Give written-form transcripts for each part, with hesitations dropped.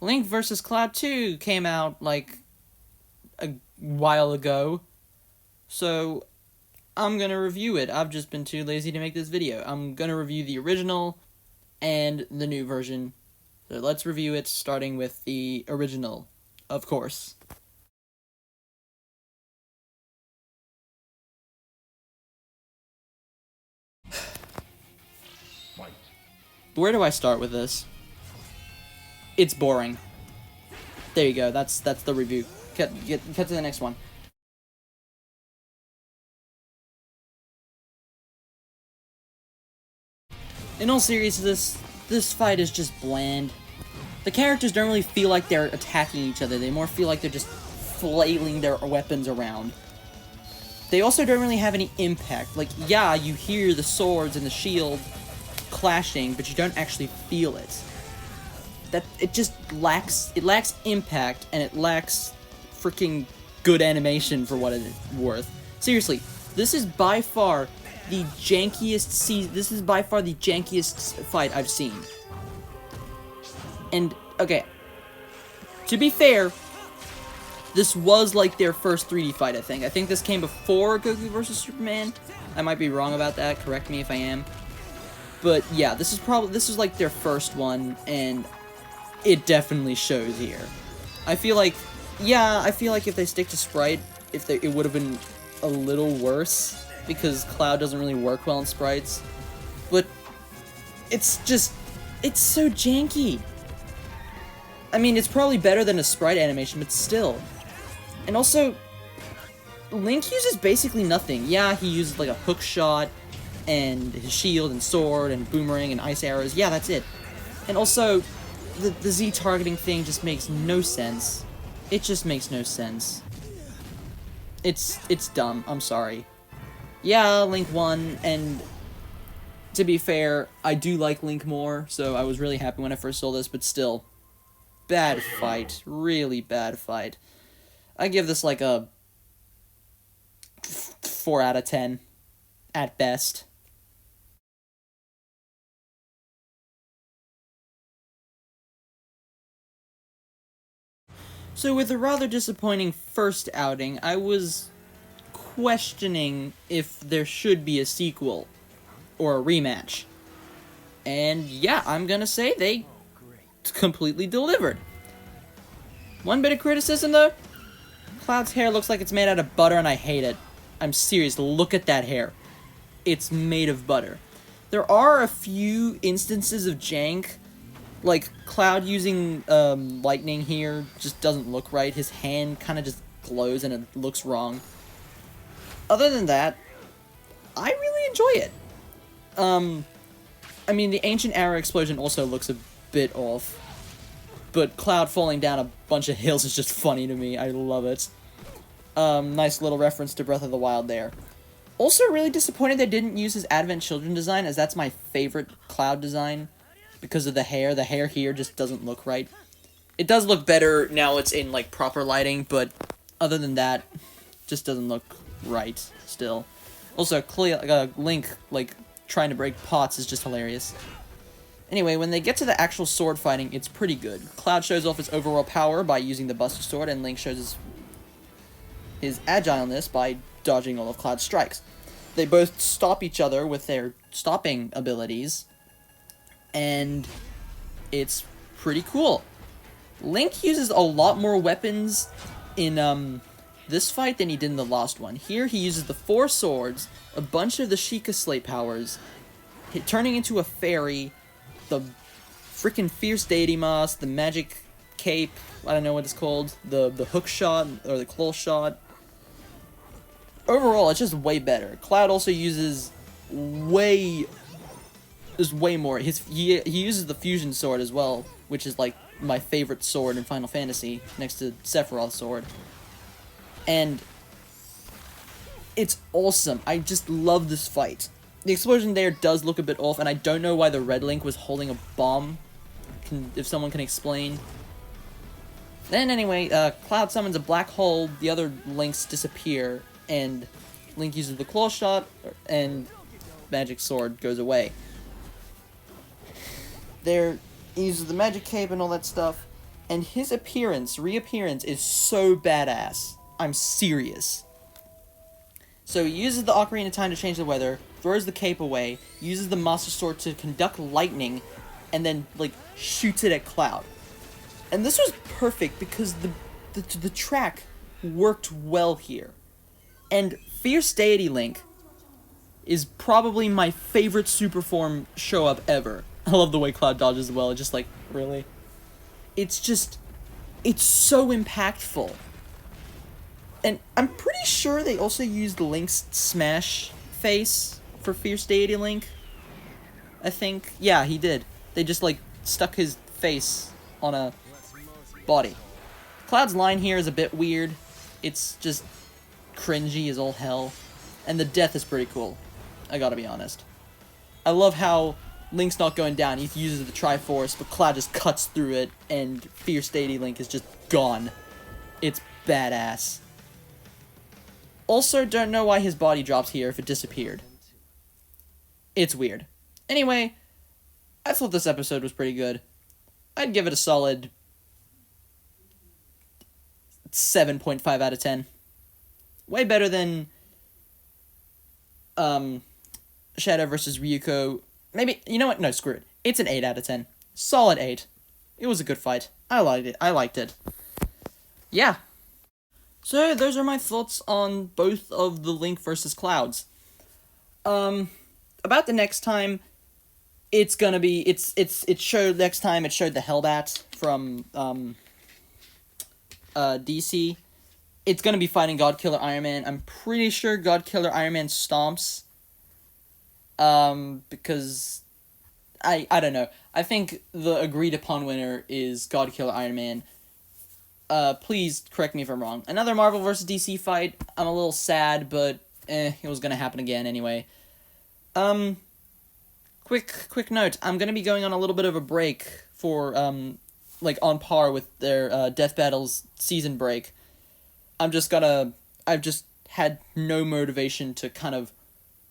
Link vs. Cloud 2 came out, like, a while ago. So, I'm gonna review it. I've just been too lazy to make this video. I'm gonna review the original and the new version. So let's review it, starting with the original, of course. Where do I start with this? It's boring. There you go, that's the review. Cut to the next one. In all seriousness, this fight is just bland. The characters don't really feel like they're attacking each other, they more feel like they're just flailing their weapons around. They also don't really have any impact. Like, yeah, you hear the swords and the shield clashing, but you don't actually feel it. It just lacks impact, and it lacks freaking good animation for what it's worth. Seriously, this is by far the jankiest fight I've seen. And, okay, to be fair, this was like their first 3D fight, I think. I think this came before Goku vs. Superman. I might be wrong about that, correct me if I am. But yeah, this is like their first one, and it definitely shows here. I feel like if they stick to Sprite, it would have been a little worse, because Cloud doesn't really work well in sprites. But it's so janky. I mean, it's probably better than a sprite animation, but still. And also, Link uses basically nothing. Yeah, he uses like a hook shot, and his shield, and sword, and boomerang, and ice arrows. Yeah, that's it. And also, the Z targeting thing just makes no sense. It just makes no sense. It's dumb, I'm sorry. Yeah, Link won, and to be fair, I do like Link more, so I was really happy when I first saw this, but still, bad fight. Really bad fight. I give this like a 4 out of 10, at best. So with a rather disappointing first outing, I was questioning if there should be a sequel or a rematch. And yeah, I'm gonna say they completely delivered. One bit of criticism though, Cloud's hair looks like it's made out of butter and I hate it. I'm serious, look at that hair. It's made of butter. There are a few instances of jank, like Cloud using lightning here just doesn't look right. His hand kind of just glows and it looks wrong. Other than that, I really enjoy it. I mean, the ancient arrow explosion also looks a bit off, but Cloud falling down a bunch of hills is just funny to me. I love it. Nice little reference to Breath of the Wild there. Also really disappointed they didn't use his Advent Children design, as that's my favorite Cloud design, because of the hair. The hair here just doesn't look right. It does look better now it's in, like, proper lighting, but other than that, just doesn't look right still. Also, Link, like, trying to break pots is just hilarious. Anyway, when they get to the actual sword fighting, it's pretty good. Cloud shows off his overall power by using the Buster Sword, and Link shows his agileness by dodging all of Cloud's strikes. They both stop each other with their stopping abilities, and it's pretty cool. Link uses a lot more weapons in this fight than he did in the last one. Here he uses the 4 swords, a bunch of the Sheikah Slate powers, turning into a fairy, the freaking Fierce Deity Mask, the magic cape, I don't know what it's called, the hook shot, or the claw shot. Overall, it's just way better. Cloud also uses way more. He uses the fusion sword as well, which is like my favorite sword in Final Fantasy, next to Sephiroth's sword. And it's awesome. I just love this fight. The explosion there does look a bit off, and I don't know why the red Link was holding a bomb. If someone can explain. Then anyway, Cloud summons a black hole, the other Links disappear, and Link uses the claw shot, and magic sword goes away. He uses the magic cape and all that stuff, And his reappearance is so badass. I'm serious. So he uses the Ocarina of Time to change the weather, throws the cape away, uses the Master Sword to conduct lightning, and then, like, shoots it at Cloud. And this was perfect because the track worked well here. And Fierce Deity Link is probably my favorite super form show-up ever. I love the way Cloud dodges as well, just like, really? It's so impactful. And I'm pretty sure they also used Link's Smash face for Fierce Deity Link. I think. Yeah, he did. They just, like, stuck his face on a body. Cloud's line here is a bit weird. It's just cringy as all hell. And the death is pretty cool. I gotta be honest. I love how Link's not going down. He uses the Triforce, but Cloud just cuts through it, and Fierce Deity Link is just gone. It's badass. Also, don't know why his body drops here if it disappeared. It's weird. Anyway, I thought this episode was pretty good. I'd give it a solid 7.5 out of 10. Way better than Shadow vs. Ryuko. Maybe, you know what? No, screw it. It's an 8 out of 10. Solid 8. It was a good fight. I liked it. Yeah. So, those are my thoughts on both of the Link versus Clouds. About the next time, it's gonna be, it showed the Hellbat from, DC. It's gonna be fighting Godkiller Iron Man. I'm pretty sure Godkiller Iron Man stomps. Because I don't know. I think the agreed upon winner is Godkiller Iron Man. Please correct me if I'm wrong. Another Marvel vs. DC fight. I'm a little sad, but it was gonna happen again anyway. Quick note. I'm gonna be going on a little bit of a break for, like, on par with their, Death Battles season break. I've just had no motivation to kind of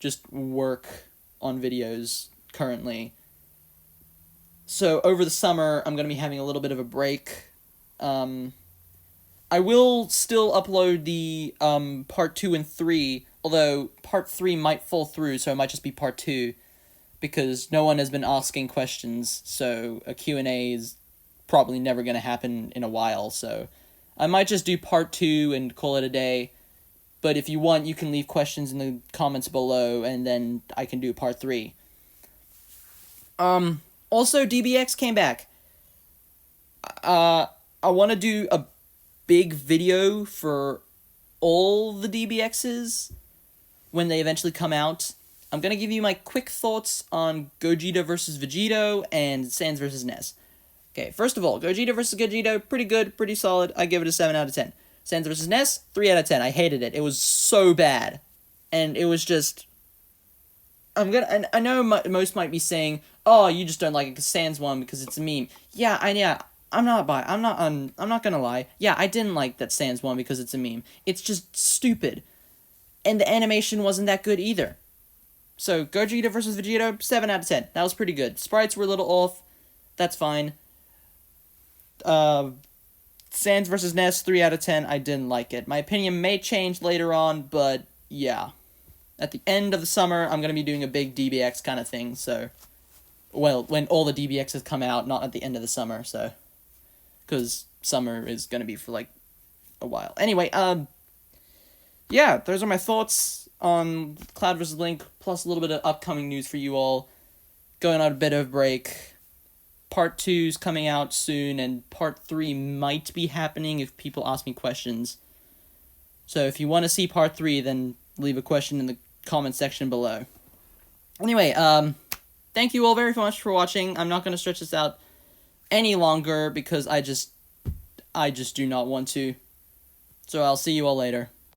just work on videos currently. So over the summer, I'm going to be having a little bit of a break. I will still upload the part 2 and 3, although part 3 might fall through, so it might just be part 2, because no one has been asking questions, so a Q&A is probably never going to happen in a while, so I might just do part 2 and call it a day. But if you want, you can leave questions in the comments below, and then I can do part 3. Also, DBX came back. I want to do a big video for all the DBXs when they eventually come out. I'm going to give you my quick thoughts on Gogeta vs. Vegito and Sans vs. Ness. Okay, first of all, Gogeta vs. Gogeta, pretty good, pretty solid. I give it a 7 out of 10. Sans vs. Ness, 3 out of 10. I hated it. It was so bad. And it was just... I know most might be saying, oh, you just don't like it because Sans won because it's a meme. Yeah, I'm not gonna lie. Yeah, I didn't like that Sans won because it's a meme. It's just stupid. And the animation wasn't that good either. So, Gogeta vs. Vegito, 7 out of 10. That was pretty good. Sprites were a little off. That's fine. Sans vs. Ness, 3 out of 10. I didn't like it. My opinion may change later on, but yeah. At the end of the summer, I'm going to be doing a big DBX kind of thing, so... Well, when all the DBXs come out, not at the end of the summer, so... Because summer is going to be for, like, a while. Anyway, yeah, those are my thoughts on Cloud vs. Link, plus a little bit of upcoming news for you all. Going on a bit of a break. Part 2's coming out soon, and Part 3 might be happening if people ask me questions. So if you want to see Part 3, then leave a question in the comment section below. Anyway, thank you all very much for watching. I'm not going to stretch this out any longer because I just do not want to. So I'll see you all later.